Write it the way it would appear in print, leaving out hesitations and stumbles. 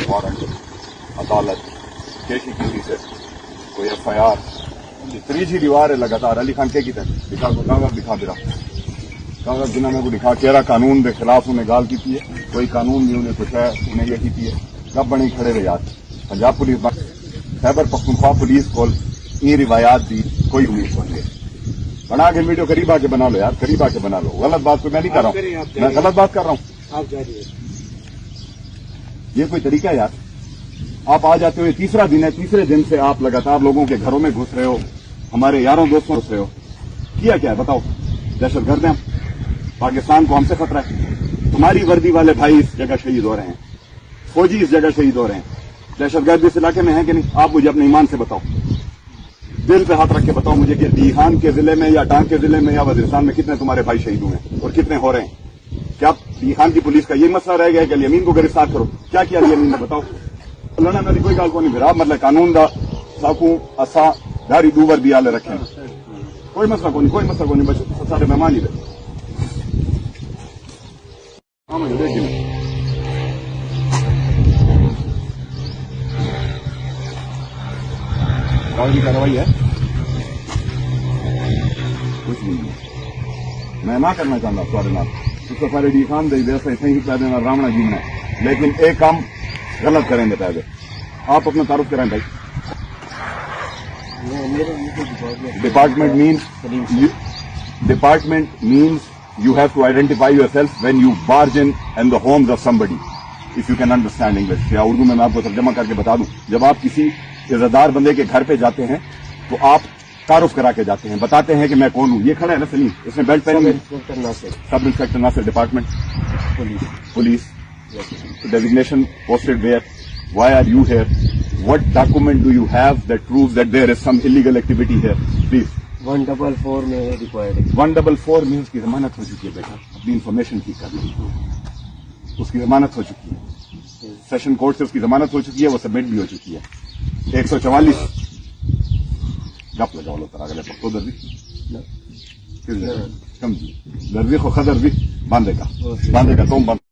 warrant عدالت کیسی کسی سے کوئی FIR تریجی دیوار ہے لگاتار علی خان کی تک دکھا کو کاغذ دکھا دے رہا کاغذ جنہوں نے کو دکھا کہہ رہا قانون کے خلاف انہیں گال کی ہے کوئی قانون نہیں انہیں کچھ ہے انہیں یہ کی ہے کب بنے کھڑے رہے یاد پنجاب پولیس خیبر پختونخوا پولیس کو یہ روایات دی کوئی امید کو نہیں بنا کے ویڈیو قریب آ کے بنا لو یار قریب آ کے بنا لو غلط بات تو میں نہیں کر رہا ہوں میں غلط بات کر رہا ہوں یہ کوئی طریقہ ہے یار آپ آ جاتے ہو یہ تیسرا دن ہے تیسرے دن سے آپ لگاتار لوگوں کے گھروں میں گھس رہے ہو ہمارے یاروں دوستوں گھس رہے ہو کیا ہے بتاؤ دہشت گرد ہیں پاکستان کو ہم سے خطرہ ہے تمہاری وردی والے بھائی اس جگہ شہید ہو رہے ہیں فوجی اس جگہ شہید ہو رہے ہیں دہشت گرد اس علاقے میں ہیں کہ نہیں آپ مجھے اپنے ایمان سے بتاؤ دل پہ ہاتھ رکھ کے بتاؤ مجھے کہ دیہان کے ضلع میں یا ٹانگ کے ضلع میں یا وزیرستان میں کتنے تمہارے بھائی شہید ہوئے ہیں اور کتنے ہو رہے ہیں کیا دیہان کی پولیس کا یہ مسئلہ رہ گیا ہے کہ امین کو گرفتار کرو کیا کیا امین نے بتاؤ لڑنا میری کوئی گال کو نہیں پھر آپ مطلب قانون دا ساکو اسا داری دوبر دیا لے رکھیں کوئی مسئلہ کو نہیں بس سارے مہمان ہی رہے کی کارروائی ہے کچھ نہیں میں نہ کرنا چاہتا سارے نام اس کو سارے ڈی خان دے ویسے ہی پہ دینا رامنا جی میں لیکن ایک کام غلط کریں گے پہلے آپ اپنا تعارف کریں بھائی department means you have to identify yourself when you barge in the homes of somebody if you can understand English یا اردو میں آپ کو ترجمہ کر کے بتا دوں جب آپ کسی عزتدار بندے کے گھر پہ جاتے ہیں تو آپ تعارف کرا کے جاتے ہیں بتاتے ہیں کہ میں کون ہوں یہ کھڑا ہے نا سلیم اس نے بیلٹ پہنی ہے سب inspector Nasir department police designation posted where why are you here what document do you have that proves that there is some illegal activity here please 144 میں ریکوائرڈ 144 میں اس کی ضمانت ہو چکی ہے بیٹا اپنی انفارمیشن ٹھیک کر لی اس کی ضمانت ہو چکی ہے سیشن کورٹ سے اس کی ضمانت ہو چکی ہے وہ سبمٹ بھی ہو چکی ہے 144 گپ لگاؤ لو ترا گلے پختو درزی کم درزی خو خدر بھی باندھے کا تم بند